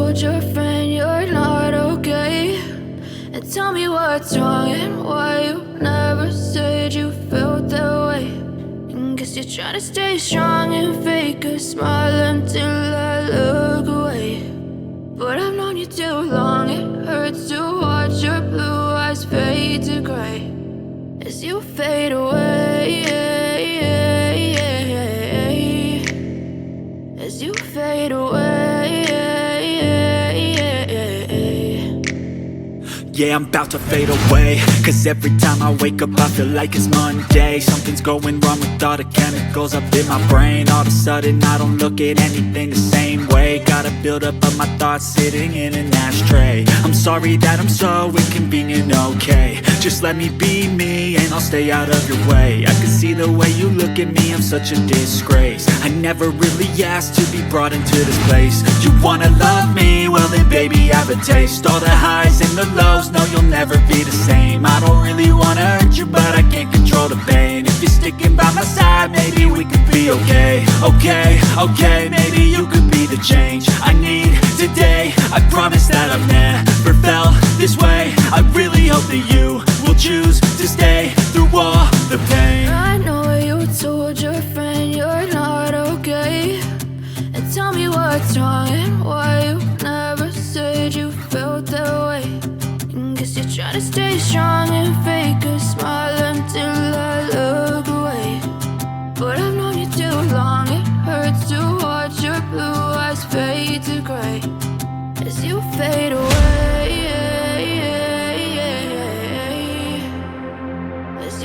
told your friend you're not okay, and tell me what's wrong and why you never said you felt that way. And guess you're trying to stay strong and fake a smile until I look away. But I've known you too long, it hurts to watch your blue eyes fade to gray as you fade away, as you fade away. Yeah, I'm about to fade away, cause every time I wake up I feel like it's Monday. Something's going wrong with all the chemicals up in my brain. All of a sudden I don't look at anything the same way. Got a build up of my thoughts sitting in an ashtray. I'm sorry that I'm so inconvenient, okay. Just let me be me and I'll stay out of your way. I can see the way you look at me, I'm such a disgrace. I never really asked to be brought into this place. You wanna love me? Well then baby have a taste. All the highs and the lows, no, you'll never be the same. I don't really wanna hurt you, but I can't control the pain. If you're sticking by my side, maybe we could be okay. Okay, maybe you could be the change I need today. I promise that I've never felt this way. I really hope that you will choose to stay through all the pain. I know you told your friend you're not okay, and tell me what's wrong and why you never said you felt that way. Guess you're trying to stay strong and fake a